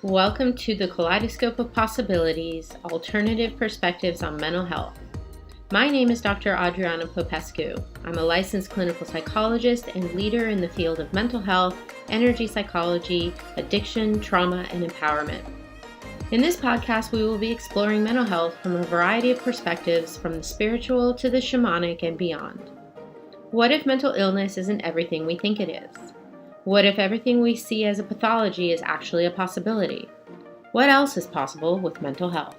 Welcome to the Kaleidoscope of Possibilities, Alternative Perspectives on Mental Health. My name is Dr. Adriana Popescu. I'm a licensed clinical psychologist and leader in the field of mental health, energy psychology, addiction, trauma, and empowerment. In this podcast, we will be exploring mental health from a variety of perspectives, from the spiritual to the shamanic and beyond. What if mental illness isn't everything we think it is? What if everything we see as a pathology is actually a possibility? What else is possible with mental health?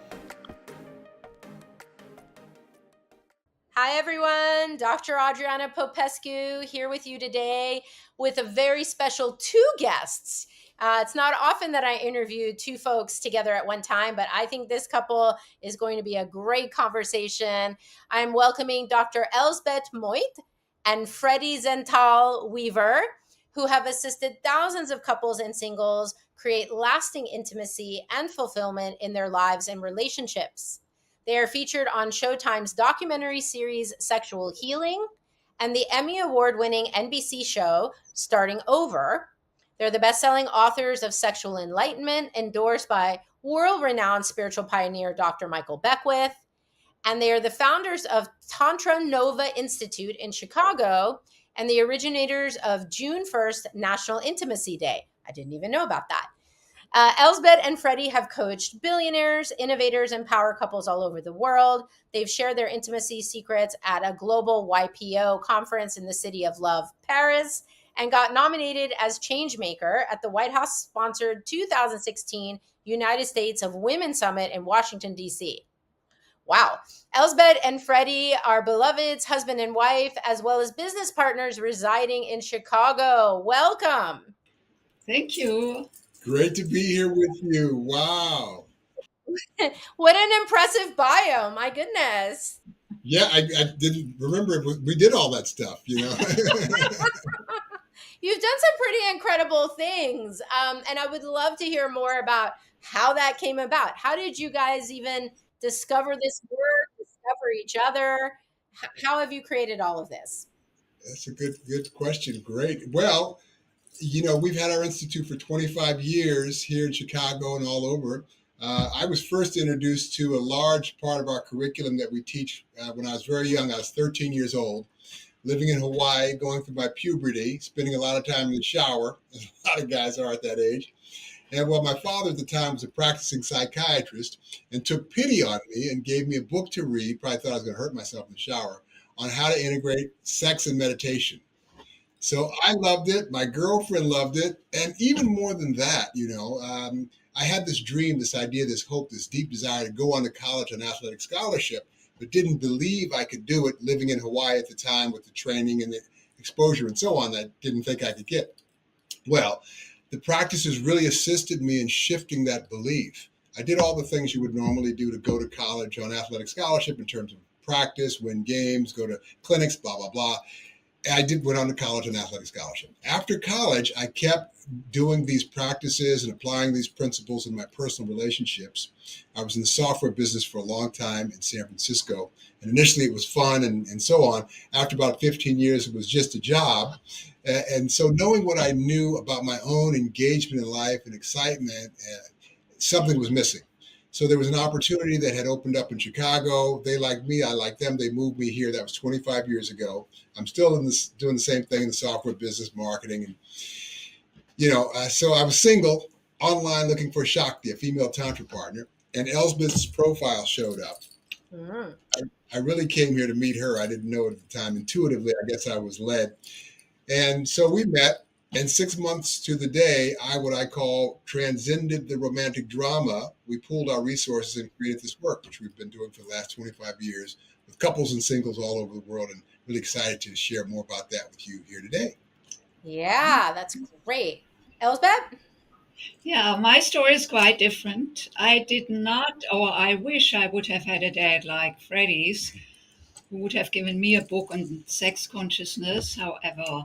Hi everyone, Dr. Adriana Popescu here with you today with a very special two guests. It's not often that I interview two folks together at one time, but I think this couple is going to be a great conversation. I'm welcoming Dr. Elsbeth Meuth and Freddy Zental Weaver, who have assisted thousands of couples and singles create lasting intimacy and fulfillment in their lives and relationships. They are featured on Showtime's documentary series Sexual Healing and the Emmy Award-winning NBC show Starting Over. They're the best-selling authors of Sexual Enlightenment, endorsed by world-renowned spiritual pioneer Dr. Michael Beckwith. And they are the founders of TantraNova Institute in Chicago and the originators of June 1st National Intimacy Day. I didn't even know about that. Elsbeth and Freddy have coached billionaires, innovators, and power couples all over the world. They've shared their intimacy secrets at a global YPO conference in the City of Love, Paris, and got nominated as Changemaker at the White House-sponsored 2016 United States of Women Summit in Washington, D.C. Wow. Elsbeth and Freddy are beloveds, husband and wife, as well as business partners residing in Chicago. Welcome. Thank you. Great to be here with you. Wow. What an impressive bio. My goodness. Yeah, I didn't remember we did all that stuff, you know. You've done some pretty incredible things. And I would love to hear more about how that came about. How did you guys even discover this work, discover each other? How have you created all of this? That's a good question. Great. Well, you know, we've had our institute for 25 years here in Chicago and all over. I was first introduced to a large part of our curriculum that we teach when I was very young. I was 13 years old, living in Hawaii, going through my puberty, spending a lot of time in the shower, as a lot of guys are at that age. And well, my father at the time was a practicing psychiatrist and took pity on me and gave me a book to read, probably thought I was going to hurt myself in the shower, on how to integrate sex and meditation. So I loved it. My girlfriend loved it. And even more than that, you know, I had this dream, this idea, this hope, this deep desire to go on to college on athletic scholarship, but didn't believe I could do it living in Hawaii at the time with the training and the exposure and so on that I didn't think I could get. Well, the practices really assisted me in shifting that belief. I did all the things you would normally do to go to college on athletic scholarship in terms of practice, win games, go to clinics, blah, blah, blah. Went on to college on athletic scholarship. After college, I kept doing these practices and applying these principles in my personal relationships. I was in the software business for a long time in San Francisco. And initially it was fun and so on. After about 15 years, it was just a job. And so knowing what I knew about my own engagement in life and excitement, something was missing. So there was an opportunity that had opened up in Chicago. They liked me, I liked them. They moved me here. That was 25 years ago. I'm still doing the same thing in the software business, marketing. And, you know, so I was single, online looking for Shakti, a female Tantra partner. And Elsbeth's profile showed up. Mm. I really came here to meet her. I didn't know it at the time. Intuitively, I guess I was led. And so we met. And 6 months to the day, what I call transcended the romantic drama. We pooled our resources and created this work, which we've been doing for the last 25 years with couples and singles all over the world. And really excited to share more about that with you here today. Yeah, that's great. Elsbeth? Yeah, my story is quite different. I did not, or I wish I would have had a dad like Freddy's, who would have given me a book on sex consciousness. However,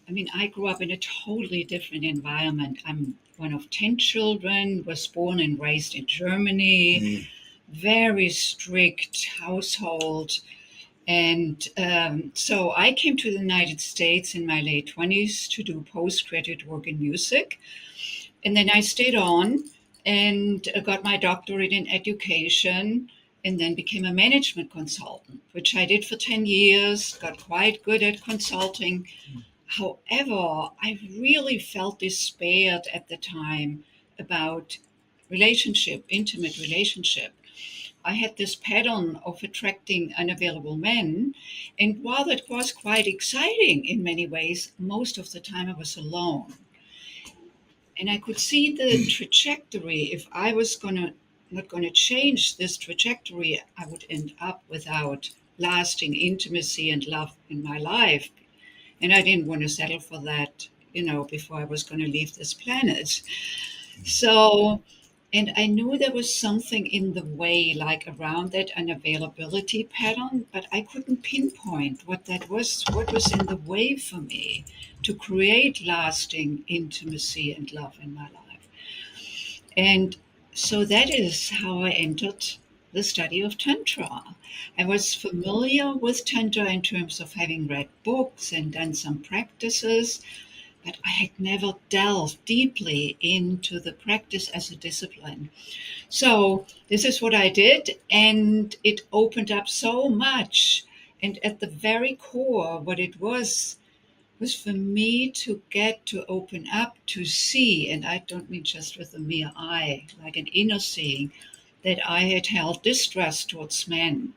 I mean, I grew up in a totally different environment. I'm one of 10 children, was born and raised in Germany, very strict household. And so I came to the United States in my late 20s to do postgraduate work in music. And then I stayed on and got my doctorate in education, and then became a management consultant, which I did for 10 years, got quite good at consulting. However, I really felt despaired at the time about relationship, intimate relationship. I had this pattern of attracting unavailable men, and while it was quite exciting in many ways, most of the time I was alone. And I could see the trajectory. If I was not gonna change this trajectory, I would end up without lasting intimacy and love in my life. And I didn't want to settle for that, before I was going to leave this planet. So, and I knew there was something in the way, like around that unavailability pattern, but I couldn't pinpoint what that was, what was in the way for me to create lasting intimacy and love in my life. And so that is how I entered the study of Tantra. I was familiar with Tantra in terms of having read books and done some practices, but I had never delved deeply into the practice as a discipline. So this is what I did, and it opened up so much. And at the very core, what it was for me to get to open up to see, and I don't mean just with the mere eye, like an inner seeing, that I had held distrust towards men.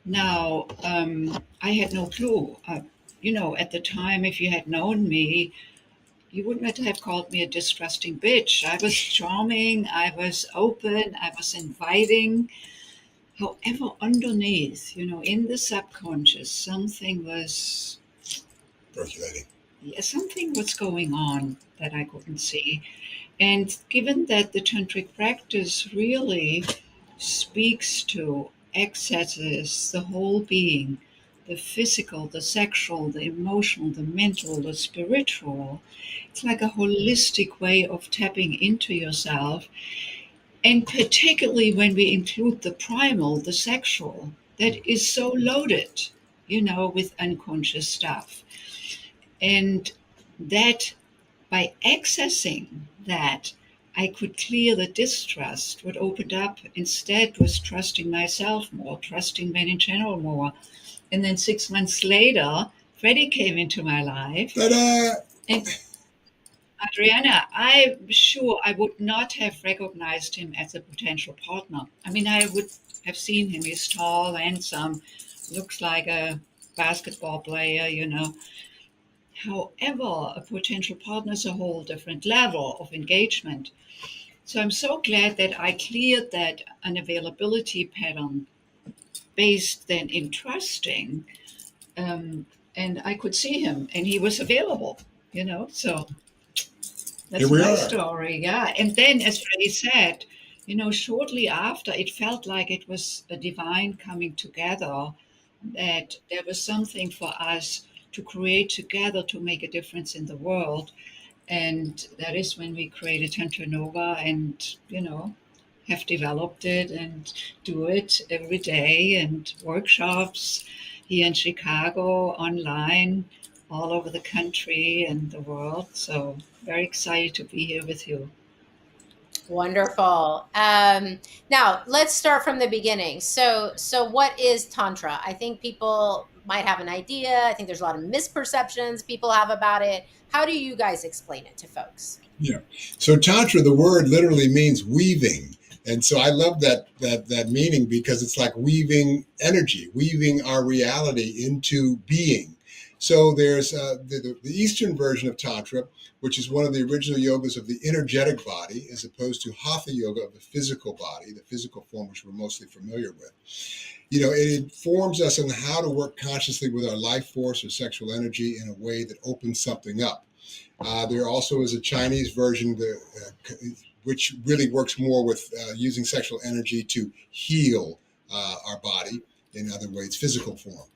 Now, I had no clue. At the time, if you had known me, you would not have called me a distrusting bitch. I was charming, I was open, I was inviting. However, underneath, in the subconscious, something was Percolating. yeah, something was going on that I couldn't see. And given that the tantric practice really speaks to accesses the whole being, the physical, the sexual, the emotional, the mental, the spiritual, it's like a holistic way of tapping into yourself. And particularly when we include the primal, the sexual, that is so loaded, with unconscious stuff. And that by accessing that, I could clear the distrust. What opened up instead was trusting myself more, trusting men in general more. And then 6 months later, Freddy came into my life. Ta-da! And Adriana, I'm sure I would not have recognized him as a potential partner. I mean, I would have seen him. He's tall, handsome, looks like a basketball player. However, a potential partner is a whole different level of engagement. So I'm so glad that I cleared that unavailability pattern based then in trusting. And I could see him and he was available, so that's Here we my are. story. Yeah. And then, as Freddie said, shortly after, it felt like it was a divine coming together, that there was something for us to create together to make a difference in the world. And that is when we created TantraNova and, have developed it and do it every day, and workshops here in Chicago, online, all over the country and the world. So very excited to be here with you. Wonderful. Now let's start from the beginning. So what is Tantra? I think people might have an idea. I think there's a lot of misperceptions people have about it. How do you guys explain it to folks? Yeah. So Tantra, the word literally means weaving. And so I love that meaning, because it's like weaving energy, weaving our reality into being. So there's the Eastern version of Tantra, which is one of the original yogas of the energetic body, as opposed to Hatha yoga of the physical body, the physical form which we're mostly familiar with. It informs us on how to work consciously with our life force or sexual energy in a way that opens something up. There also is a Chinese version which really works more with using sexual energy to heal our body in other ways, physical form.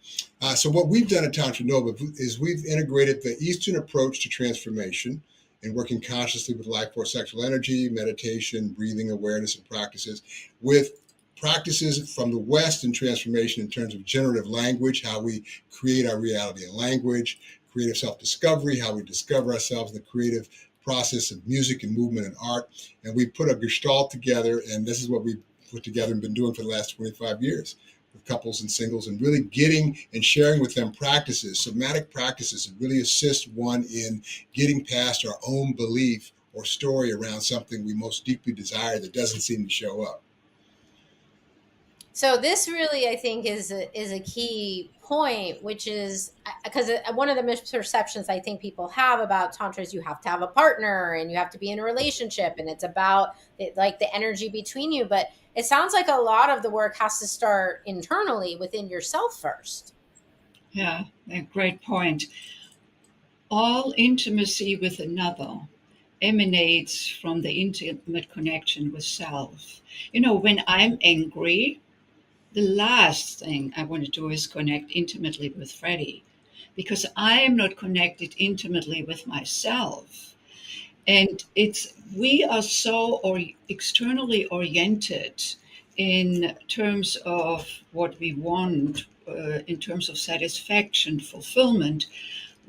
So what we've done at TantraNova is we've integrated the Eastern approach to transformation and working consciously with life force, sexual energy, meditation, breathing awareness, and practices, with practices from the West in transformation in terms of generative language, how we create our reality in language, creative self-discovery, how we discover ourselves, the creative process of music and movement and art. And we put a gestalt together, and this is what we put together and been doing for the last 25 years with couples and singles, and really getting and sharing with them practices, somatic practices that really assist one in getting past our own belief or story around something we most deeply desire that doesn't seem to show up. So this really, I think, is a key point, which is because one of the misperceptions I think people have about Tantra is you have to have a partner and you have to be in a relationship, and it's about like the energy between you. But it sounds like a lot of the work has to start internally within yourself first. Yeah, a great point. All intimacy with another emanates from the intimate connection with self. When I'm angry, the last thing I want to do is connect intimately with Freddy, because I'm not connected intimately with myself. And we are so externally oriented in terms of what we want, in terms of satisfaction, fulfillment.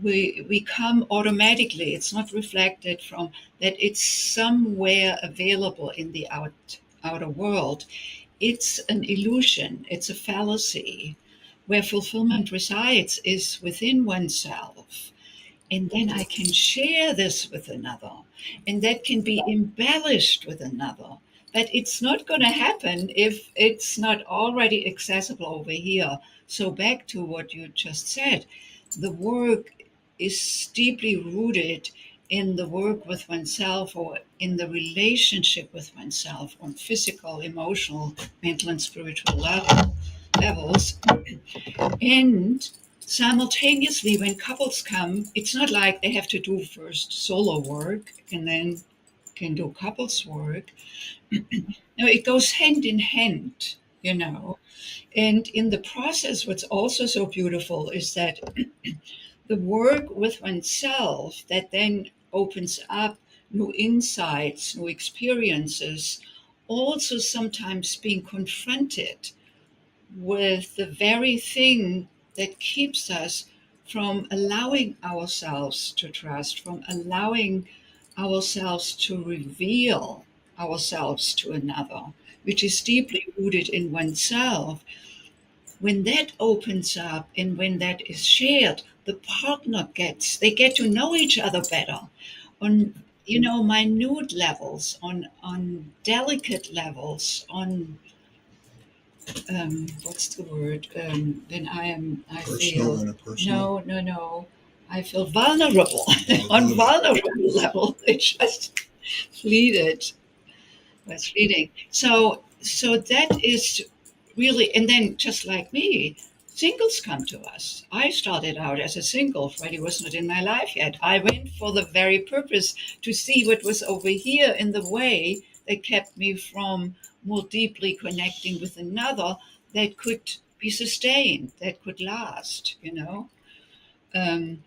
We come automatically. It's not reflected from that it's somewhere available in the outer world. It's an illusion, it's a fallacy. Where fulfillment resides is within oneself. And then I can share this with another, and that can be embellished with another. But it's not going to happen if it's not already accessible over here. So, back to what you just said, the work is deeply rooted in the work with oneself, or in the relationship with oneself on physical, emotional, mental, and spiritual levels. And simultaneously, when couples come, it's not like they have to do first solo work and then can do couples work. No, it goes hand in hand, And in the process, what's also so beautiful is that the work with oneself that then opens up new insights, new experiences, also sometimes being confronted with the very thing that keeps us from allowing ourselves to trust, from allowing ourselves to reveal ourselves to another, which is deeply rooted in oneself. When that opens up and when that is shared, the partner they get to know each other better on minute levels, on delicate levels, on what's the word? When I Personal, feel interpersonal. no, I feel vulnerable on vulnerable level. It just was fleeting. So that is really, and then just like me, singles come to us. I started out as a single. Freddie was not in my life yet. I went for the very purpose to see what was over here in the way that kept me from more deeply connecting with another that could be sustained, that could last, Um,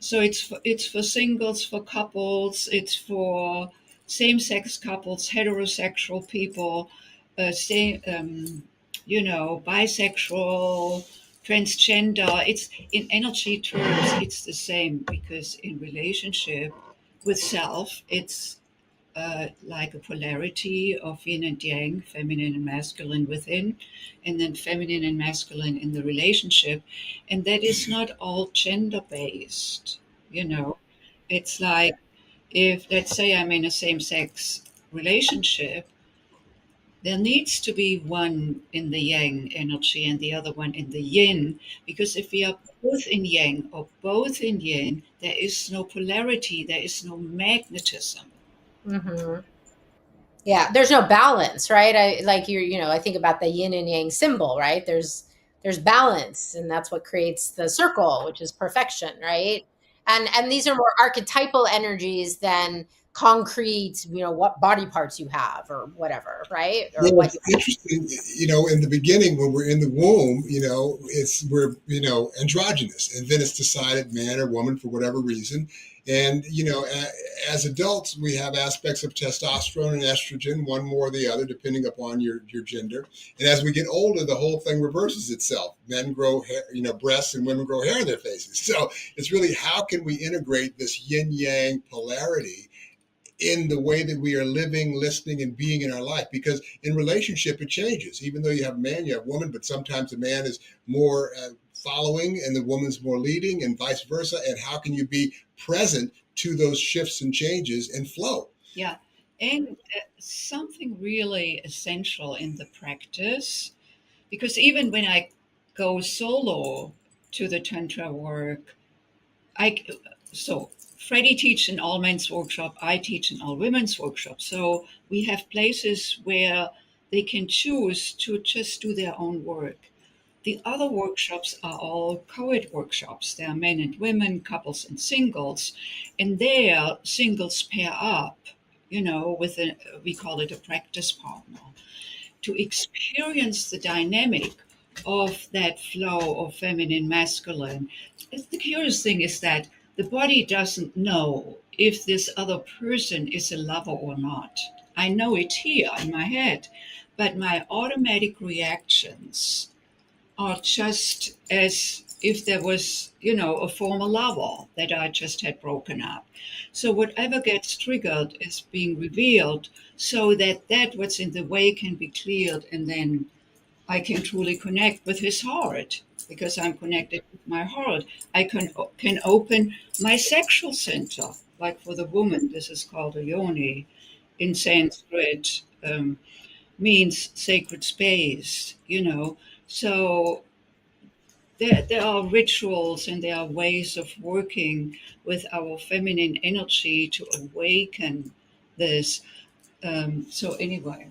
so it's for singles, for couples, it's for same-sex couples, heterosexual people, bisexual, transgender. It's in energy terms, it's the same, because in relationship with self, it's like a polarity of yin and yang, feminine and masculine within, and then feminine and masculine in the relationship. And that is not all gender based, It's like, if, let's say, I'm in a same sex relationship, there needs to be one in the yang energy and the other one in the yin, because if we are both in yang or both in yin, there is no polarity, there is no magnetism. Mm-hmm. Yeah, there's no balance, right? I think about the yin and yang symbol, right? There's balance, and that's what creates the circle, which is perfection, right? And these are more archetypal energies than concrete, what body parts you have or whatever, right? Or Well, what it's interesting, in the beginning when we're in the womb, we're androgynous, and then it's decided man or woman for whatever reason. And, as adults, we have aspects of testosterone and estrogen, one more or the other, depending upon your gender. And as we get older, the whole thing reverses itself. Men grow hair, breasts, and women grow hair in their faces. So it's really, how can we integrate this yin yang polarity in the way that we are living, listening, and being in our life. Because in relationship, it changes. Even though you have a man, you have a woman, but sometimes the man is more following and the woman's more leading, and vice versa. And how can you be present to those shifts and changes and flow? Yeah. And something really essential in the practice, because even when I go solo to the Tantra work, so Freddy teaches an all men's workshop, I teach an all women's workshop. So we have places where they can choose to just do their own work. The other workshops are all co-ed workshops. There are men and women, couples and singles, and there singles pair up, with we call it a practice partner, to experience the dynamic of that flow of feminine, masculine. The curious thing is that the body doesn't know if this other person is a lover or not. I know it here in my head, but my automatic reactions are just as if there was, a former lover that I just had broken up. So whatever gets triggered is being revealed so that what's in the way can be cleared, and then I can truly connect with his heart because I'm connected with my heart. I can open my sexual center, like for the woman, this is called a yoni in Sanskrit, means sacred space, So there are rituals and there are ways of working with our feminine energy to awaken this. So anyway.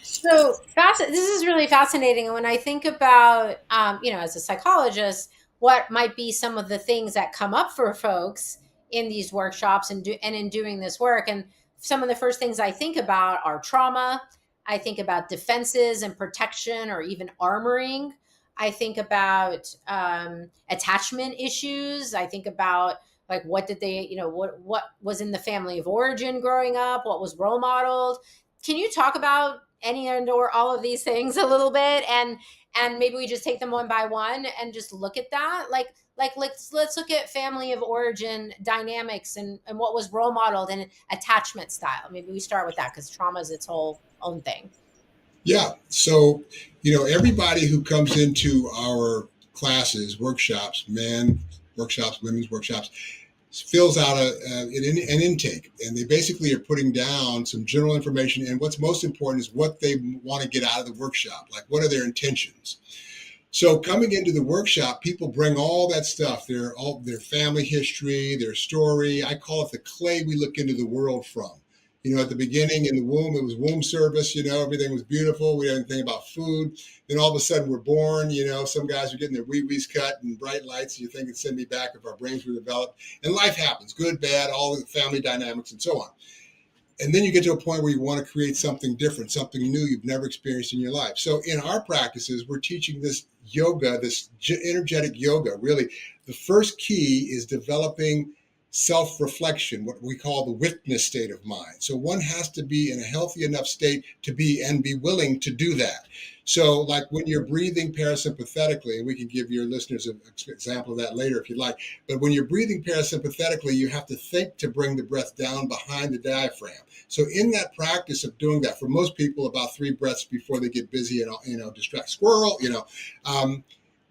So this is really fascinating. And when I think about, as a psychologist, what might be some of the things that come up for folks in these workshops and in doing this work, and some of the first things I think about are trauma. I think about defenses and protection, or even armoring. I think about attachment issues. I think about, like, what did they, what was in the family of origin growing up? What was role modeled? Can you talk about any or all of these things a little bit, and maybe we just take them one by one and just look at that, like let's look at family of origin dynamics and what was role modeled and attachment style. Maybe we start with that, because trauma is its whole own thing. Yeah. So, everybody who comes into our classes, workshops, men workshops, women's workshops, fills out an intake, and they basically are putting down some general information. And what's most important is what they want to get out of the workshop. Like, what are their intentions? So coming into the workshop, people bring all that stuff, their family history, their story. I call it the clay we look into the world from. At the beginning in the womb, it was womb service, everything was beautiful. We didn't think about food. Then all of a sudden we're born, some guys are getting their wee-wees cut and bright lights. And you think it's send me back if our brains were developed. And life happens, good, bad, all the family dynamics and so on. And then you get to a point where you want to create something different, something new you've never experienced in your life. So in our practices, we're teaching this yoga, this energetic yoga. Really, the first key is developing self-reflection, what we call the witness state of mind. So one has to be in a healthy enough state to be willing to do that. So like when you're breathing parasympathetically, and we can give your listeners an example of that later if you'd like, but when you're breathing parasympathetically, you have to think to bring the breath down behind the diaphragm. So in that practice of doing that, for most people, about 3 breaths before they get busy and, distract squirrel,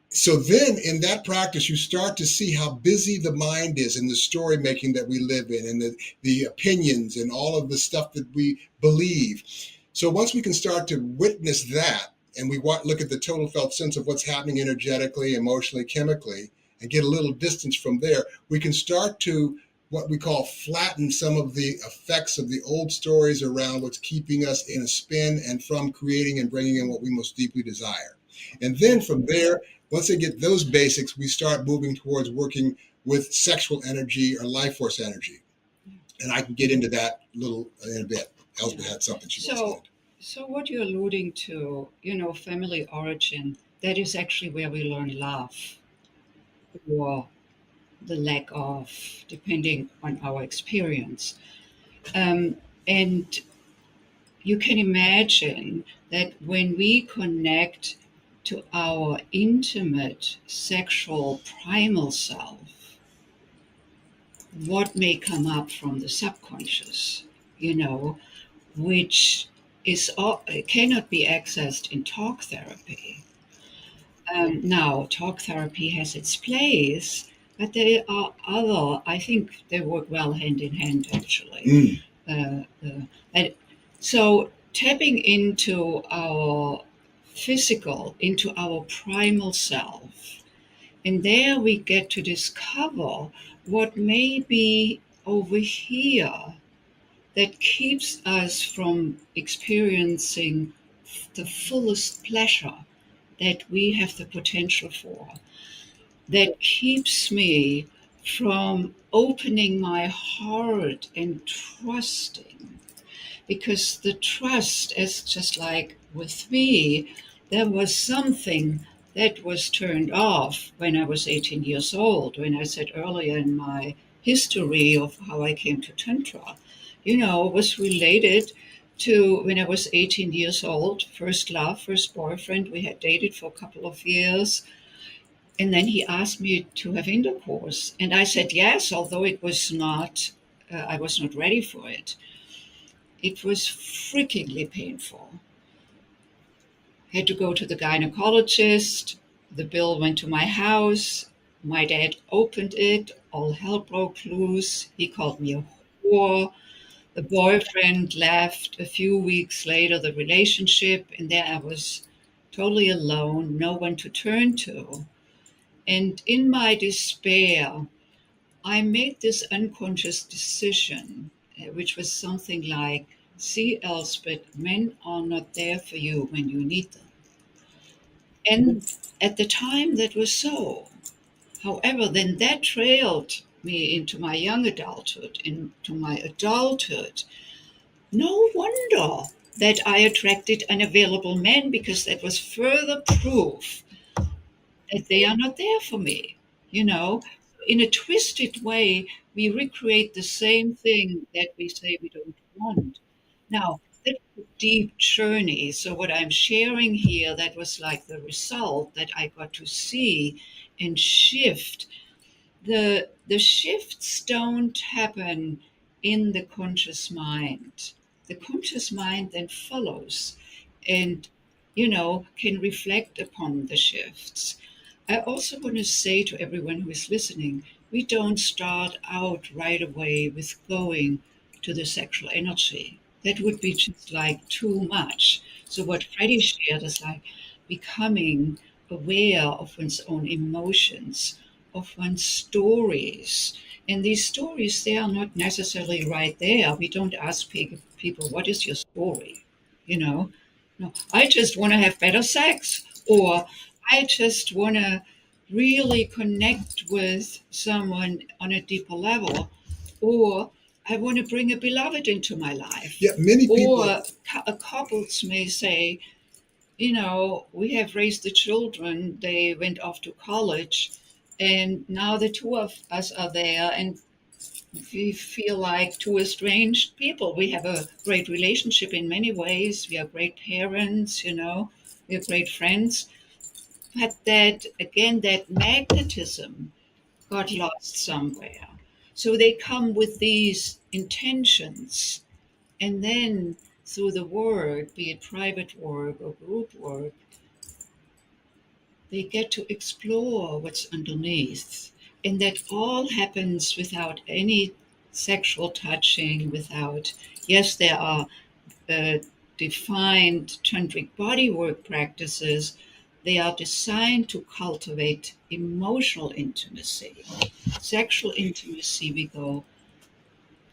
So then in that practice, you start to see how busy the mind is in the story making that we live in, and the opinions and all of the stuff that we believe. So once we can start to witness that, and we look at the total felt sense of what's happening energetically, emotionally, chemically, and get a little distance from there, we can start to what we call flatten some of the effects of the old stories around what's keeping us in a spin and from creating and bringing in what we most deeply desire. And then from there, once they get those basics, we start moving towards working with sexual energy or life force energy. And I can get into that little in a bit. Elsbeth had something she wants to. So what you're alluding to, family origin, that is actually where we learn love, or the lack of, depending on our experience. And you can imagine that when we connect to our intimate sexual primal self, what may come up from the subconscious, you know, which is cannot be accessed in talk therapy. Now, talk therapy has its place, but there are other. I think they work well hand in hand, actually. And so tapping into our physical, into our primal self, and there we get to discover what may be over here that keeps us from experiencing the fullest pleasure that we have the potential for, that keeps me from opening my heart and trusting. Because the trust is just like with me, there was something that was turned off when I was 18 years old, when I said earlier in my history of how I came to Tantra, was related to when I was 18 years old, first love, first boyfriend. We had dated for a couple of years. And then he asked me to have intercourse. And I said yes, although it was not, I was not ready for it. It was freakingly painful. I had to go to the gynecologist. The bill went to my house. My dad opened it. All hell broke loose. He called me a whore. The boyfriend left a few weeks later, the relationship, and there I was totally alone, no one to turn to. And in my despair, I made this unconscious decision, which was something like, see, Elsbeth, men are not there for you when you need them. And at the time, that was so. However, then that trailed me into my young adulthood, into my adulthood. No wonder that I attracted unavailable men, because that was further proof that they are not there for me. You know, in a twisted way, we recreate the same thing that we say we don't want. Now, that's a deep journey. So, what I'm sharing here, that was like the result that I got to see and shift. The shifts don't happen in the conscious mind. The conscious mind then follows and, can reflect upon the shifts. I also want to say to everyone who is listening, we don't start out right away with going to the sexual energy. That would be just like too much. So, what Freddie shared is like becoming aware of one's own emotions, of one's stories. And these stories, they are not necessarily right there. We don't ask people, what is your story? You know, no, I just want to have better sex, or I just want to really connect with someone on a deeper level, or I want to bring a beloved into my life. Yeah, many people. Or couples may say, we have raised the children, they went off to college, and now the two of us are there, and we feel like two estranged people. We have a great relationship in many ways. We are great parents, we're great friends. But that, again, that magnetism got lost somewhere. So they come with these intentions. And then through the work, be it private work or group work, they get to explore what's underneath. And that all happens without any sexual touching, without, yes, there are defined tantric bodywork practices. They are designed to cultivate emotional intimacy. Sexual intimacy, we go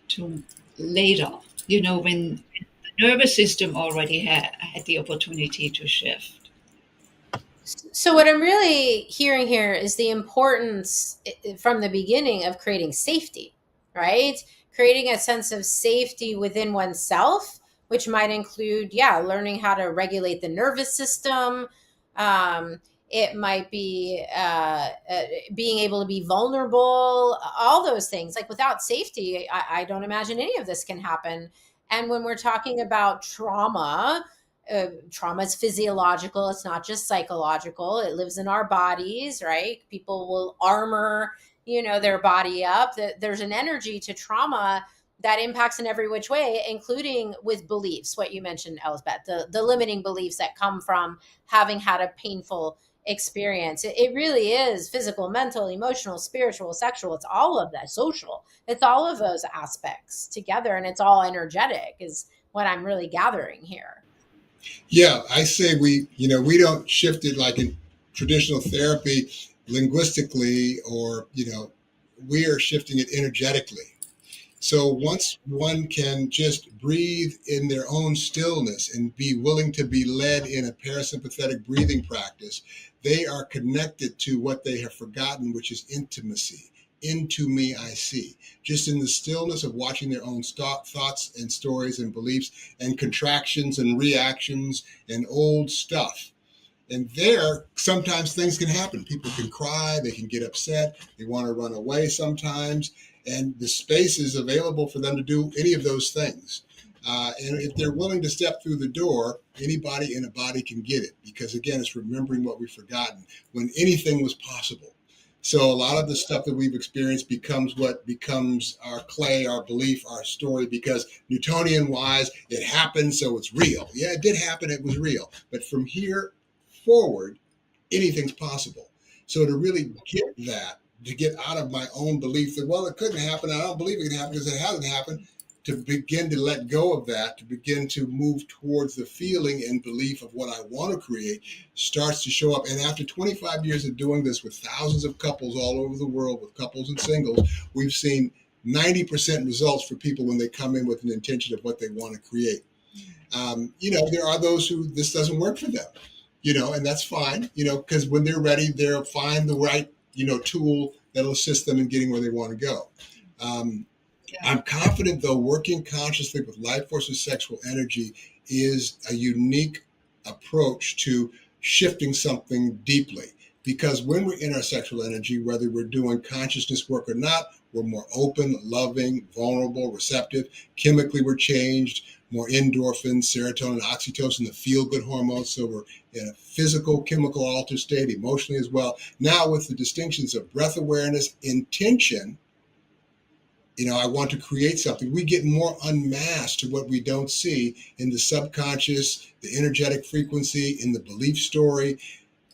to later, when the nervous system already had the opportunity to shift. So what I'm really hearing here is the importance from the beginning of creating safety, right? Creating a sense of safety within oneself, which might include, learning how to regulate the nervous system. It might be being able to be vulnerable, all those things. Like without safety, I don't imagine any of this can happen. And when we're talking about trauma is physiological. It's not just psychological. It lives in our bodies, right? People will armor their body up. That there's an energy to trauma that impacts in every which way, including with beliefs, what you mentioned, Elsbeth, the limiting beliefs that come from having had a painful experience. It really is physical, mental, emotional, spiritual, sexual. It's all of that, social. It's all of those aspects together, and it's all energetic is what I'm really gathering here. Yeah, I say we don't shift it like in traditional therapy linguistically, or, we are shifting it energetically. So once one can just breathe in their own stillness and be willing to be led in a parasympathetic breathing practice, they are connected to what they have forgotten, which is intimacy. Into me, I see. Just in the stillness of watching their own thoughts and stories and beliefs and contractions and reactions and old stuff. And there, sometimes things can happen. People can cry, they can get upset, they want to run away sometimes, and the space is available for them to do any of those things. And if they're willing to step through the door, anybody in a body can get it, because again, it's remembering what we've forgotten when anything was possible. So a lot of the stuff that we've experienced becomes what becomes our clay, our belief, our story, because Newtonian wise, it happened, so it's real. Yeah, it did happen, it was real. But from here forward, anything's possible. So to really get that, to get out of my own belief that, well, it couldn't happen, I don't believe it can happen because it hasn't happened, to begin to let go of that, to begin to move towards the feeling and belief of what I want to create, starts to show up. And after 25 years of doing this with thousands of couples all over the world, with couples and singles, we've seen 90% results for people when they come in with an intention of what they want to create. There are those who this doesn't work for them, and that's fine, because when they're ready, they'll find the right, tool that'll assist them in getting where they want to go. I'm confident, though, working consciously with life forces, sexual energy is a unique approach to shifting something deeply. Because when we're in our sexual energy, whether we're doing consciousness work or not, we're more open, loving, vulnerable, receptive. Chemically, we're changed, more endorphins, serotonin, oxytocin, the feel-good hormones. So we're in a physical, chemical altered state, emotionally as well. Now with the distinctions of breath awareness, intention, I want to create something. We get more unmasked to what we don't see in the subconscious, the energetic frequency, in the belief story.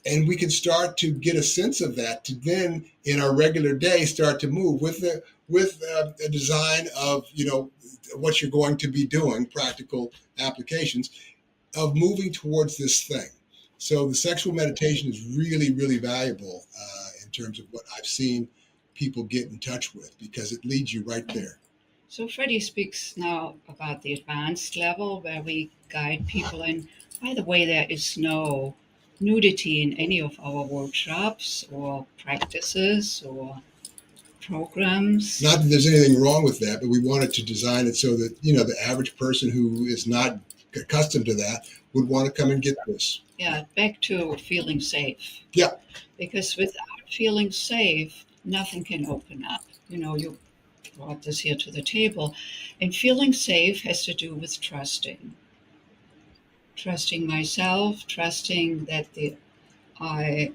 And we can start to get a sense of that to then in our regular day start to move with a design of, what you're going to be doing, practical applications of moving towards this thing. So the sexual meditation is really, really valuable in terms of what I've seen people get in touch with, because it leads you right there. So Freddy speaks now about the advanced level where we guide people in. By the way, there is no nudity in any of our workshops or practices or programs. Not that there's anything wrong with that, but we wanted to design it so that, the average person who is not accustomed to that would want to come and get this. Yeah, back to feeling safe. Yeah. Because without feeling safe, nothing can open up. You brought this here to the table. And feeling safe has to do with trusting. Trusting myself, trusting that I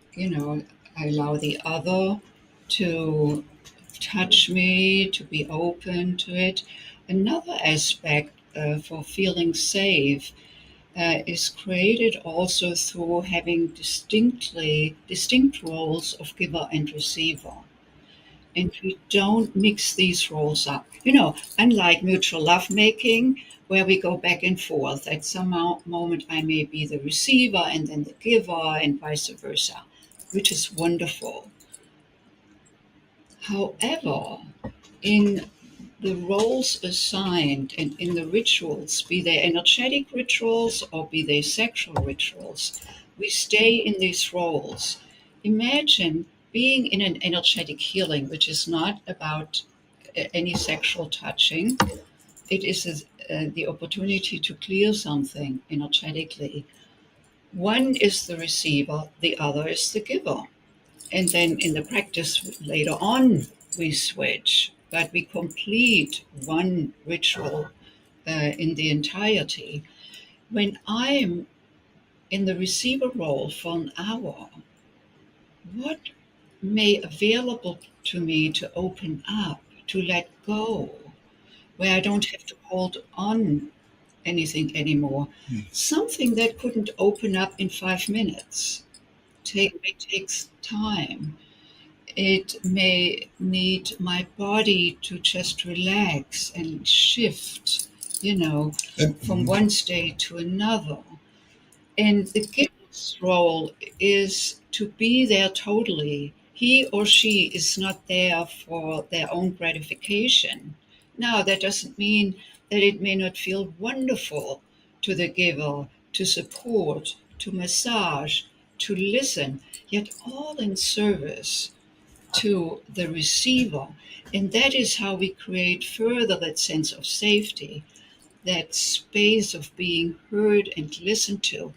allow the other to touch me, to be open to it. Another aspect for feeling safe is created also through having distinct roles of giver and receiver. And we don't mix these roles up. Unlike mutual lovemaking, where we go back and forth. At some moment, I may be the receiver and then the giver, and vice versa, which is wonderful. However, in the roles assigned and in the rituals, be they energetic rituals or be they sexual rituals, we stay in these roles. Imagine being in an energetic healing, which is not about any sexual touching. It is the opportunity to clear something energetically. One is the receiver, the other is the giver. And then in the practice later on, we switch, but we complete one ritual in the entirety. When I'm in the receiver role for an hour, what made available to me to open up, to let go, where I don't have to hold on anything anymore. Something that couldn't open up in 5 minutes. It takes time. It may need my body to just relax and shift, from one state to another. And the giver's role is to be there totally. He or she is not there for their own gratification. Now, that doesn't mean that it may not feel wonderful to the giver to support, to massage, to listen, yet all in service to the receiver. And that is how we create further that sense of safety, that space of being heard and listened to,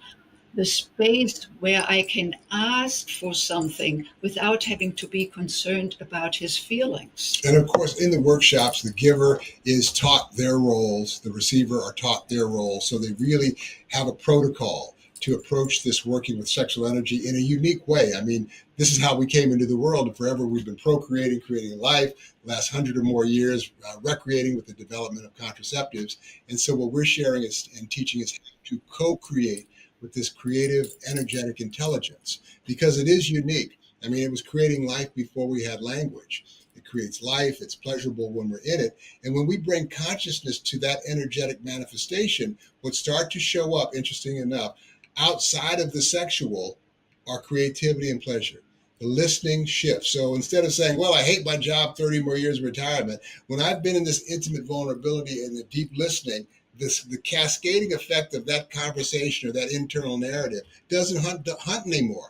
the space where I can ask for something without having to be concerned about his feelings. And of course, in the workshops, the giver is taught their roles, the receiver are taught their roles. So they really have a protocol to approach this working with sexual energy in a unique way. I mean, this is how we came into the world, and forever we've been procreating, creating life, the last 100 or more years, recreating with the development of contraceptives. And so what we're sharing is and teaching is how to co-create with this creative, energetic intelligence, because it is unique. I mean, it was creating life before we had language. It creates life. It's pleasurable when we're in it. And when we bring consciousness to that energetic manifestation, what start to show up, interesting enough, outside of the sexual are creativity and pleasure. The listening shifts. So instead of saying, well, I hate my job, 30 more years of retirement, when I've been in this intimate vulnerability and the deep listening, the cascading effect of that conversation or that internal narrative doesn't hunt anymore,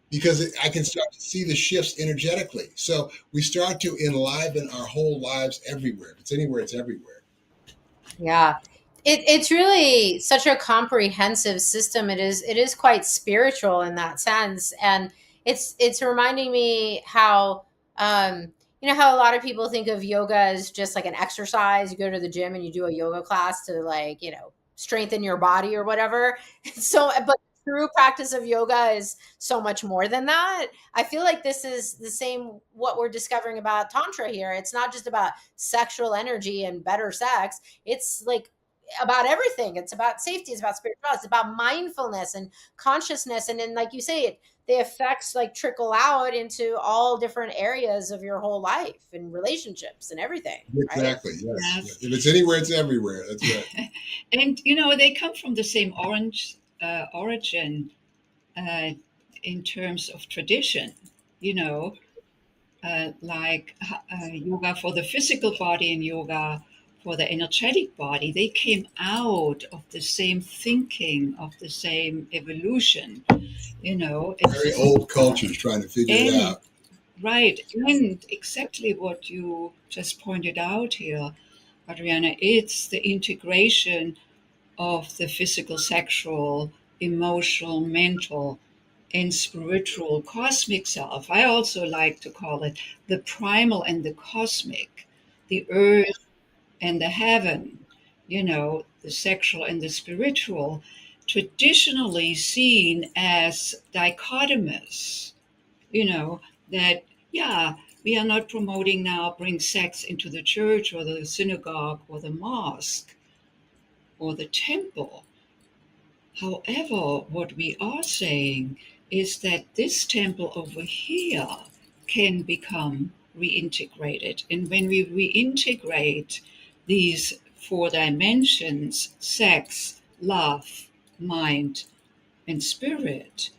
because I can start to see the shifts energetically. So we start to enliven our whole lives everywhere. If it's anywhere, it's everywhere. Yeah. It's really such a comprehensive system. It is quite spiritual in that sense. And it's reminding me how how a lot of people think of yoga as just like an exercise. You go to the gym and you do a yoga class to strengthen your body or whatever. So but true practice of yoga is so much more than that. I feel like this is the same what we're discovering about Tantra here. It's not just about sexual energy and better sex. It's like about everything. It's about safety. It's about spirituality. It's about mindfulness and consciousness. And then, like you say, the effects like trickle out into all different areas of your whole life and relationships and everything. Exactly. Right? Yes. Yes. If it's anywhere, it's everywhere. That's right. And they come from the same origin in terms of tradition. Like yoga for the physical body and yoga for the energetic body, they came out of the same thinking, of the same evolution. Very old cultures trying to figure it out. Right. And exactly what you just pointed out here, Adriana, it's the integration of the physical, sexual, emotional, mental, and spiritual cosmic self. I also like to call it the primal and the cosmic, the earth and the heaven, the sexual and the spiritual, traditionally seen as dichotomous, that, yeah, we are not promoting now bring sex into the church or the synagogue or the mosque or the temple. However, what we are saying is that this temple over here can become reintegrated. And when we reintegrate these 4 dimensions, sex, love, mind, and spirit,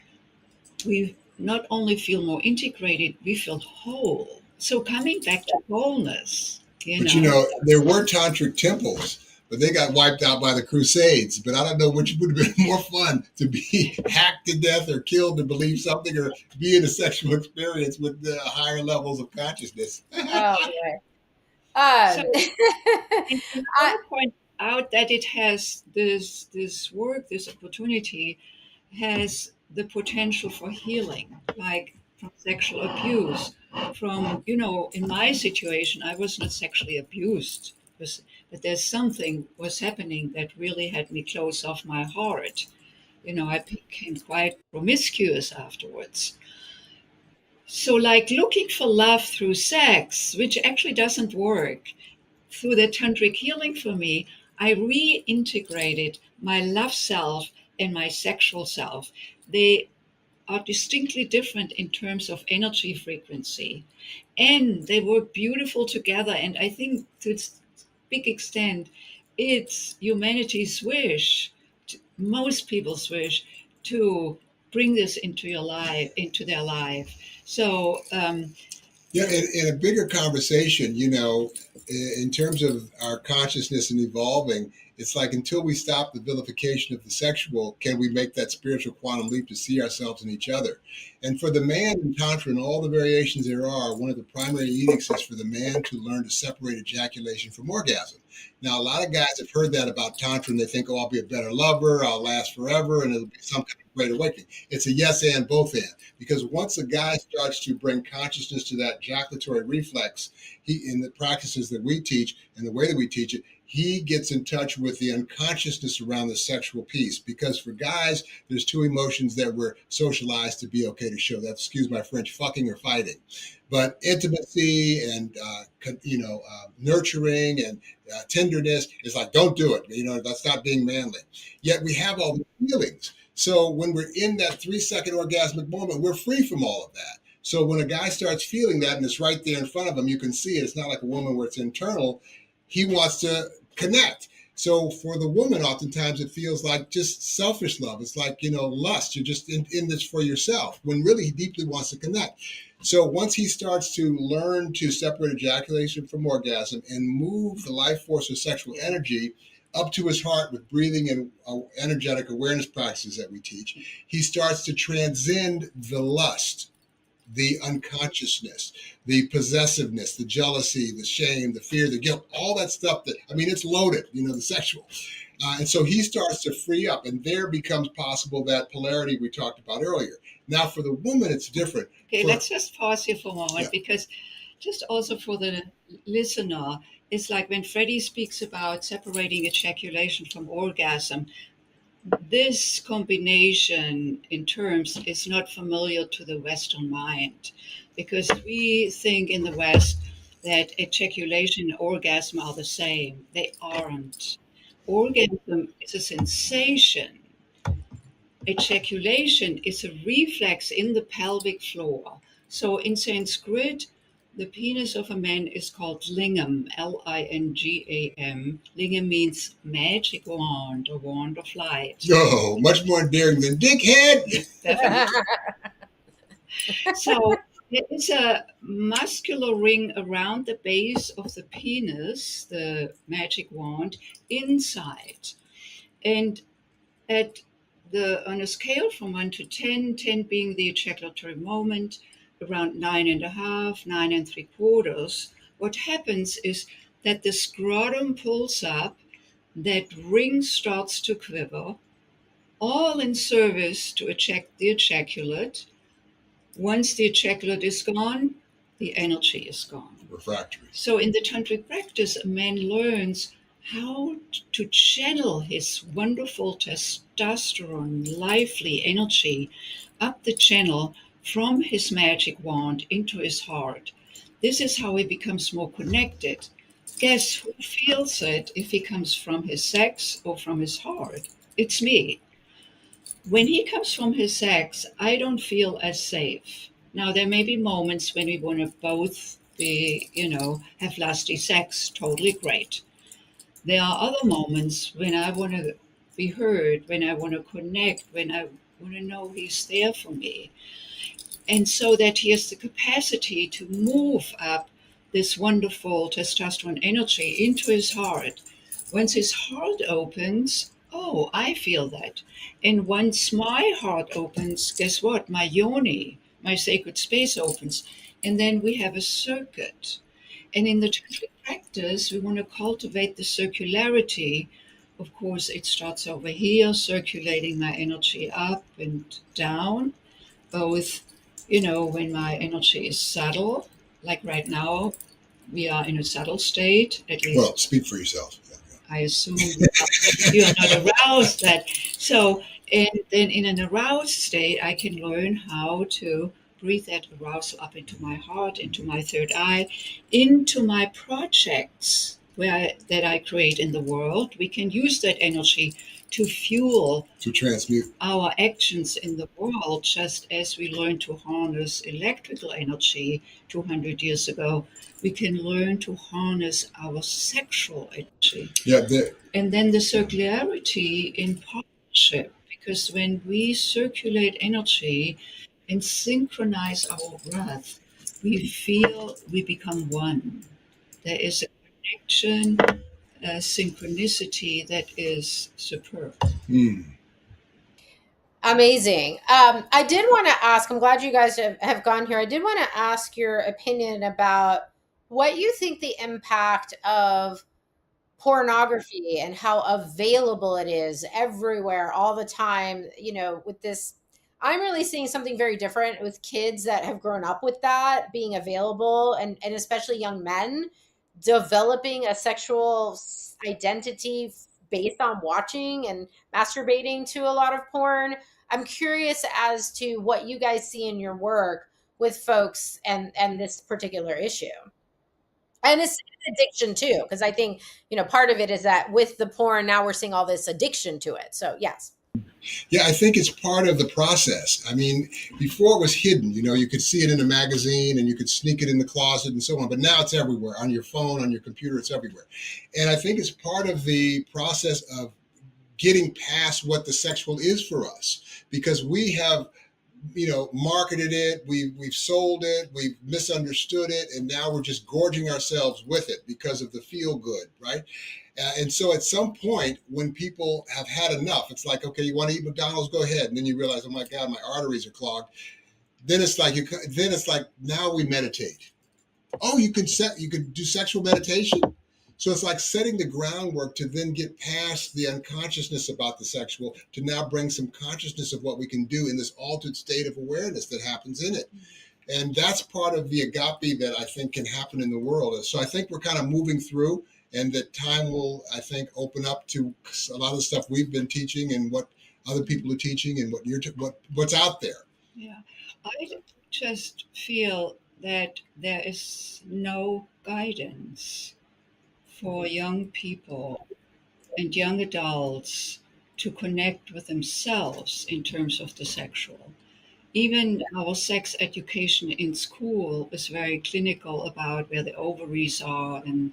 we not only feel more integrated, we feel whole. So coming back to wholeness, But there were tantric temples, but they got wiped out by the Crusades. But I don't know which would have been more fun, to be hacked to death or killed to believe something, or be in a sexual experience with the higher levels of consciousness. Oh, So, and I point out that it has this work, this opportunity, has the potential for healing, like from sexual abuse. From, in my situation, I was not sexually abused, but there's something was happening that really had me close off my heart. I became quite promiscuous afterwards. So like looking for love through sex, which actually doesn't work, through the tantric healing for me, I reintegrated my love self and my sexual self. They are distinctly different in terms of energy frequency, and they work beautiful together. And I think to a big extent, it's humanity's wish, most people's wish, to bring this into your life, into their life. So Yeah, in a bigger conversation, in terms of our consciousness and evolving, it's like until we stop the vilification of the sexual, can we make that spiritual quantum leap to see ourselves in each other? And for the man in Tantra and all the variations there are, one of the primary edicts is for the man to learn to separate ejaculation from orgasm. Now, a lot of guys have heard that about Tantra and they think, oh, I'll be a better lover, I'll last forever, and it'll be some kind of great awakening. It's a yes and both and. Because once a guy starts to bring consciousness to that ejaculatory reflex, he, in the practices that we teach and the way that we teach it, he gets in touch with the unconsciousness around the sexual piece. Because for guys, there's two emotions that we're socialized to be okay to show. That's, excuse my French, fucking or fighting. But intimacy and nurturing and tenderness is like, don't do it. That's not being manly. Yet we have all the feelings. So when we're in that 3-second orgasmic moment, we're free from all of that. So when a guy starts feeling that and it's right there in front of him, you can see it. It's not like a woman where it's internal. He wants to connect. So for the woman, oftentimes it feels like just selfish love. It's like, lust. You're just in this for yourself, when really he deeply wants to connect. So once he starts to learn to separate ejaculation from orgasm and move the life force of sexual energy up to his heart with breathing and energetic awareness practices that we teach, he starts to transcend the lust, the unconsciousness, the possessiveness, the jealousy, the shame, the fear, the guilt, all that stuff it's loaded, the sexual. And so he starts to free up, and there becomes possible that polarity we talked about earlier. Now, for the woman, it's different. Okay, let's just pause here for a moment, because just also for the listener, it's like when Freddy speaks about separating ejaculation from orgasm, this combination in terms is not familiar to the Western mind, because we think in the West that ejaculation and orgasm are the same. They aren't. Orgasm is a sensation. Ejaculation is a reflex in the pelvic floor. So in Sanskrit, the penis of a man is called lingam, Lingam. Lingam means magic wand or wand of light. Oh, much more endearing than dickhead. Definitely. So there is a muscular ring around the base of the penis, the magic wand, inside. And on a scale from 1 to 10, 10 being the ejaculatory moment, around 9.5, 9.75, what happens is that the scrotum pulls up, that ring starts to quiver, all in service to eject the ejaculate. Once the ejaculate is gone, the energy is gone. Refractory. So in the tantric practice, a man learns how to channel his wonderful testosterone, lively energy up the channel from his magic wand into his heart. This is how he becomes more connected. Guess who feels it if he comes from his sex or from his heart? It's me. When he comes from his sex, I don't feel as safe. Now, there may be moments when we want to both be, have lusty sex, totally great. There are other moments when I want to be heard, when I want to connect, when I want to know he's there for me. And so that he has the capacity to move up this wonderful testosterone energy into his heart. Once his heart opens, oh, I feel that. And once my heart opens, guess what? My yoni, my sacred space opens. And then we have a circuit. And in the tantric practice, we want to cultivate the circularity. Of course, it starts over here, circulating my energy up and down, both, when my energy is subtle, like right now, we are in a subtle state, at least. Well, speak for yourself. I assume you are not aroused that. So, and then in an aroused state, I can learn how to breathe that arousal up into my heart, into my third eye, into my projects that I create in the world. We can use that energy to fuel, to transmute our actions in the world, just as we learned to harness electrical energy 200 years ago. We can learn to harness our sexual energy. Yeah, and then the circularity in partnership, because when we circulate energy and synchronize our breath, we feel we become one. There is a connection, a synchronicity that is superb. Amazing. I did want to ask, I'm glad you guys have gone here. I did want to ask your opinion about what you think the impact of pornography and how available it is everywhere all the time, with this. I'm really seeing something very different with kids that have grown up with that being available, and especially young men developing a sexual identity based on watching and masturbating to a lot of porn. I'm curious as to what you guys see in your work with folks and this particular issue. And it's addiction too, because I think, part of it is that with the porn, now we're seeing all this addiction to it. So yes. Yeah, I think it's part of the process. I mean, before it was hidden, you could see it in a magazine and you could sneak it in the closet and so on, but now it's everywhere, on your phone, on your computer, it's everywhere. And I think it's part of the process of getting past what the sexual is for us, because we have marketed it, we've sold it, we've misunderstood it, and now we're just gorging ourselves with it because of the feel good, right? And so at some point when people have had enough, it's like, okay, you want to eat McDonald's, go ahead. And then you realize, oh my God, my arteries are clogged. Then it's like now we meditate. Oh, you could do sexual meditation. So it's like setting the groundwork to then get past the unconsciousness about the sexual, to now bring some consciousness of what we can do in this altered state of awareness that happens in it. And that's part of the agape that I think can happen in the world. So I think we're kind of moving through, and that time will, I think, open up to a lot of the stuff we've been teaching and what other people are teaching and what's out there. Yeah, I just feel that there is no guidance for young people and young adults to connect with themselves in terms of the sexual. Even our sex education in school is very clinical about where the ovaries are and,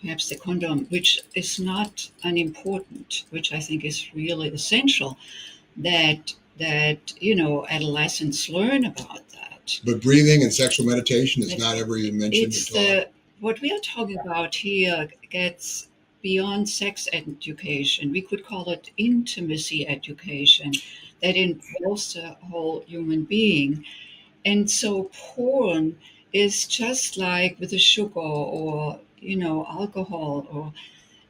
perhaps the condom, which is not unimportant, which I think is really essential that adolescents learn about that. But breathing and sexual meditation is not ever even mentioned or taught. What we are talking about here gets beyond sex education. We could call it intimacy education that involves the whole human being. And so porn is just like with the sugar or, alcohol, or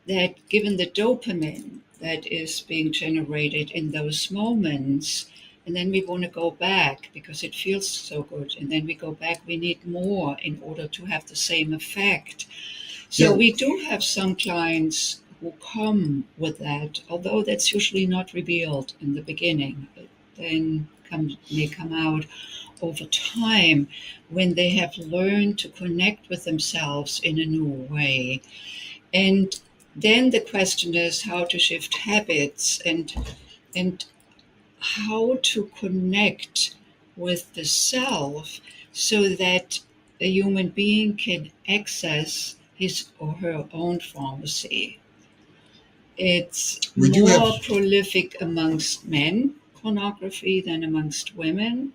that given the dopamine that is being generated in those moments, and then we want to go back because it feels so good, and then we go back, we need more in order to have the same effect. So we do have some clients who come with that, although that's usually not revealed in the beginning. It then may come out over time when they have learned to connect with themselves in a new way. And then the question is how to shift habits and how to connect with the self so that a human being can access his or her own pharmacy. It's more prolific amongst men, pornography, than amongst women.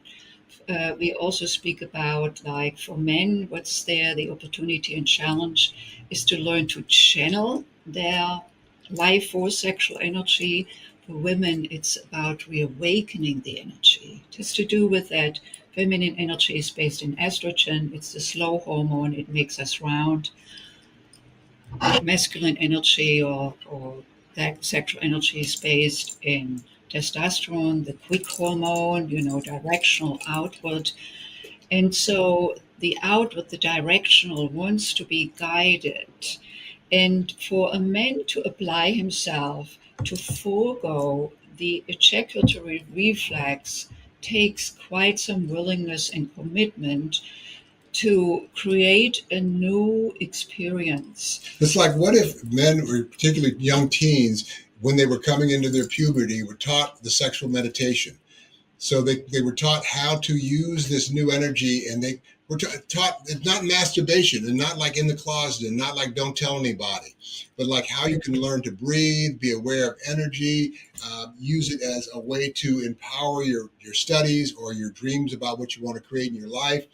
We also speak about, like, for men, what's there, the opportunity and challenge is to learn to channel their life force, sexual energy. For women, it's about reawakening the energy. It has to do with that feminine energy is based in estrogen. It's the slow hormone. It makes us round. Masculine energy or that sexual energy is based in testosterone, the quick hormone, directional, outward. And so the outward, the directional, wants to be guided. And for a man to apply himself to forego the ejaculatory reflex takes quite some willingness and commitment to create a new experience. It's like, what if men, or particularly young teens, when they were coming into their puberty, were taught the sexual meditation? So they were taught how to use this new energy, and they were taught it's not masturbation, and not like in the closet, and not like don't tell anybody, but like how you can learn to breathe, be aware of energy, use it as a way to empower your studies or your dreams about what you want to create in your life.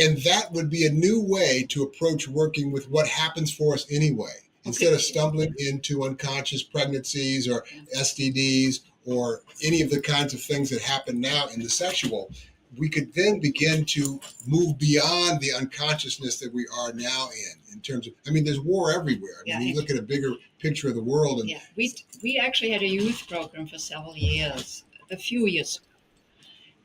And that would be a new way to approach working with what happens for us anyway. Instead of stumbling into unconscious pregnancies or STDs or any of the kinds of things that happen now in the sexual, we could then begin to move beyond the unconsciousness that we are now in terms of, I mean, there's war everywhere. I mean, you look at a bigger picture of the world. And we actually had a youth program for several years, a few years.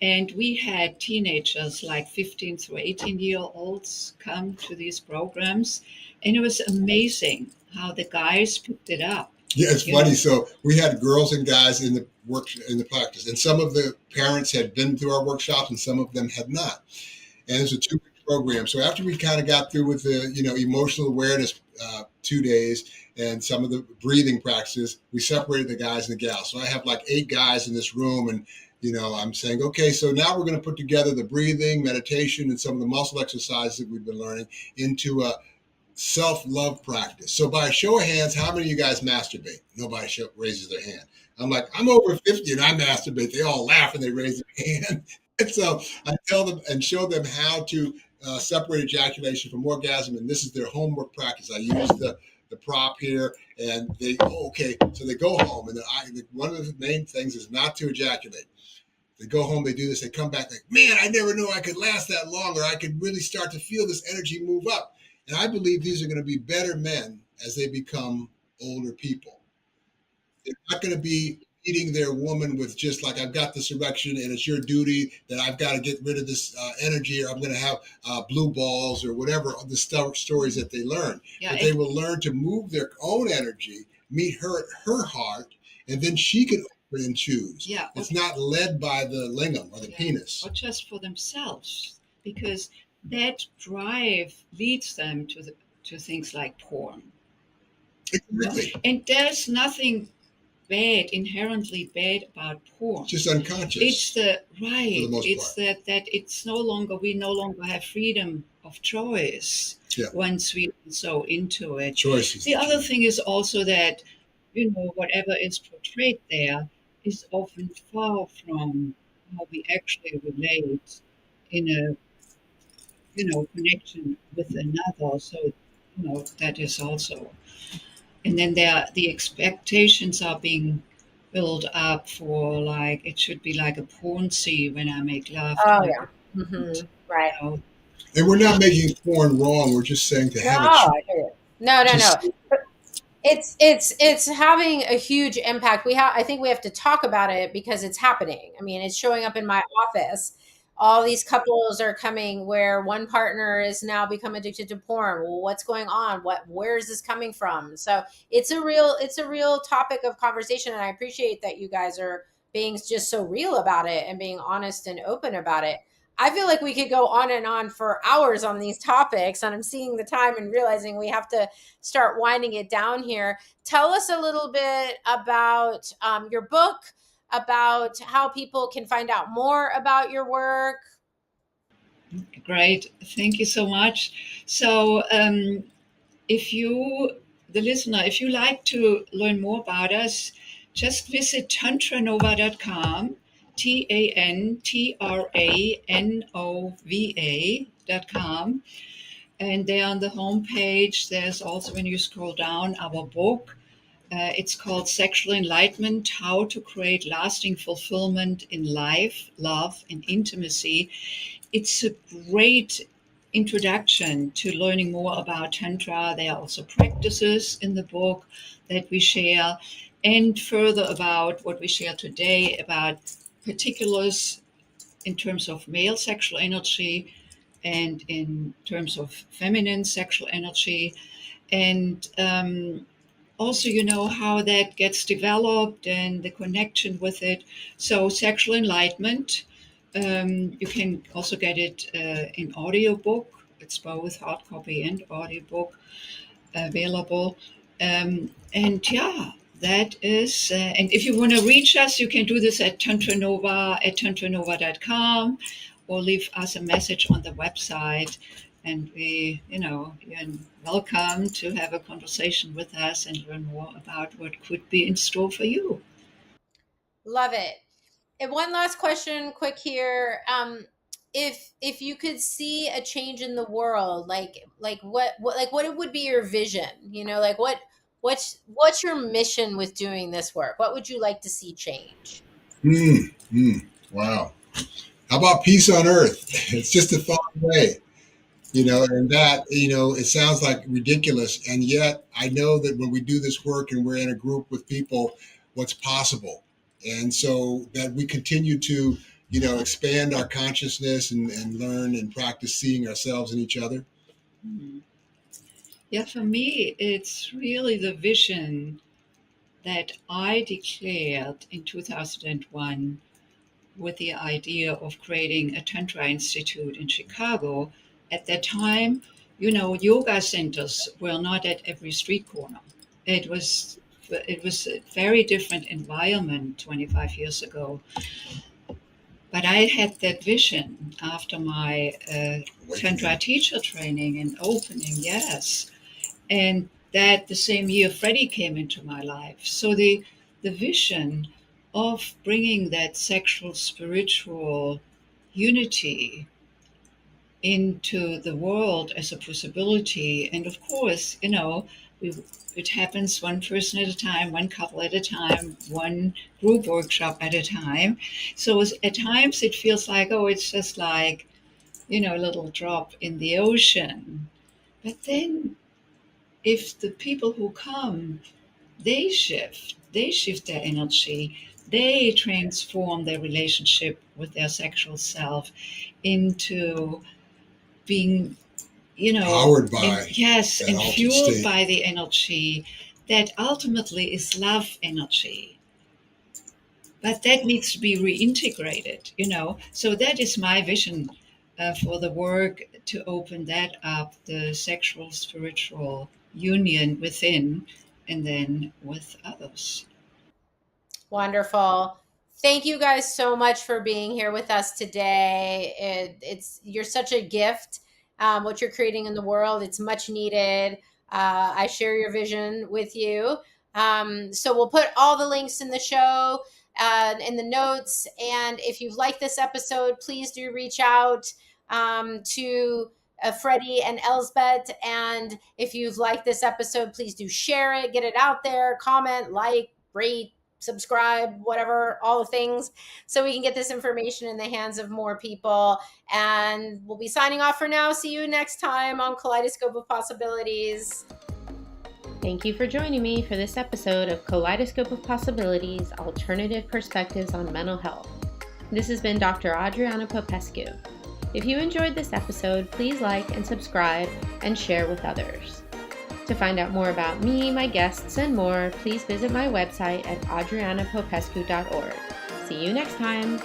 And we had teenagers like 15 to 18-year-olds come to these programs. And it was amazing how the guys picked it up. Yeah, it's funny. So we had girls and guys in the practice, and some of the parents had been through our workshops, and some of them had not. And it's a 2-week program. So after we kind of got through with the emotional awareness 2 days and some of the breathing practices, we separated the guys and the gals. So I have like 8 guys in this room, and I'm saying, okay, so now we're going to put together the breathing, meditation, and some of the muscle exercises that we've been learning into a self-love practice. So by a show of hands, how many of you guys masturbate? Nobody raises their hand. I'm like, I'm over 50 and I masturbate. They all laugh and they raise their hand. And so I tell them and show them how to separate ejaculation from orgasm. And this is their homework practice. I use the prop here, and they, okay, so they go home. And one of the main things is not to ejaculate. They go home, they do this, they come back like, man, I never knew I could last that long, or I could really start to feel this energy move up. And I believe these are going to be better men as they become older people. They're not going to be eating their woman with just like, I've got this erection and it's your duty that I've got to get rid of this energy, or I'm going to have blue balls or whatever the stories that they learn. Yeah, but they will learn to move their own energy, meet her at her heart, and then she can open and choose. Yeah, it's not led by the lingam or the penis. Or just for themselves, because that drive leads them to things like porn. Exactly. And there's nothing inherently bad about porn. It's just unconscious. It's that it's we no longer have freedom of choice once we are so into it. Choices. The other thing is also that, whatever is portrayed there is often far from how we actually relate in a connection with another. So, that is also. And then the expectations are being built up for, like, it should be like a porn scene when I make love. Oh, yeah. Mm-hmm. Right. And we're not making porn wrong. We're just saying to have it. No. It's having a huge impact. I think we have to talk about it because it's happening. I mean, it's showing up in my office. All these couples are coming where one partner is now become addicted to porn. Well, what's going on? Where is this coming from? So it's a real topic of conversation. And I appreciate that you guys are being just so real about it and being honest and open about it. I feel like we could go on and on for hours on these topics, and I'm seeing the time and realizing we have to start winding it down here. Tell us a little bit about your book, about how people can find out more about your work. Great. Thank you so much. So if you like to learn more about us, just visit TantraNova.com, TantraNova.com. And there on the homepage, there's also, when you scroll down, our book. It's called Sexual Enlightenment, How to Create Lasting Fulfillment in Life, Love, and Intimacy. It's a great introduction to learning more about Tantra. There are also practices in the book that we share, and further about what we share today about particulars in terms of male sexual energy and in terms of feminine sexual energy. And also, how that gets developed and the connection with it. So, Sexual Enlightenment, you can also get it in audiobook. It's both hard copy and audiobook available. And yeah, that is, and if you want to reach us, you can do this at tantranova@tantranova.com, or leave us a message on the website. And you're welcome to have a conversation with us and learn more about what could be in store for you. Love it. And one last question, quick here. If you could see a change in the world, like what would be your vision? What's your mission with doing this work? What would you like to see change? Wow. How about peace on earth? It's just a thought away. And that, it sounds like ridiculous. And yet I know that when we do this work and we're in a group with people, what's possible. And so that we continue to, expand our consciousness and learn and practice seeing ourselves and each other. Yeah, for me, it's really the vision that I declared in 2001 with the idea of creating a Tantra Institute in Chicago. At that time, yoga centers were not at every street corner. It was a very different environment 25 years ago. But I had that vision after my Tantra teacher training and opening, yes. And that the same year Freddy came into my life. So the vision of bringing that sexual spiritual unity into the world as a possibility. And of course, it happens one person at a time, one couple at a time, one group workshop at a time. So at times it feels like, oh, it's just like, a little drop in the ocean. But then if the people who come, they shift their energy, they transform their relationship with their sexual self into being, powered by and fueled by the energy that ultimately is love energy. But that needs to be reintegrated, So that is my vision for the work, to open that up, the sexual spiritual union within and then with others. Wonderful. Thank you guys so much for being here with us today. You're such a gift. What you're creating in the world, it's much needed. I share your vision with you. So we'll put all the links in the show, in the notes. And if you've liked this episode, please do reach out to Freddy and Elsbeth. And if you've liked this episode, please do share it, get it out there, comment, like, rate, subscribe, whatever, all the things, so we can get this information in the hands of more people. And we'll be signing off for now. See you next time on Kaleidoscope of Possibilities. Thank you for joining me for this episode of Kaleidoscope of Possibilities, Alternative Perspectives on Mental Health. This has been Dr. Adriana Popescu. If you enjoyed this episode, please like and subscribe and share with others. To find out more about me, my guests, and more, please visit my website at adrianapopescu.org. See you next time.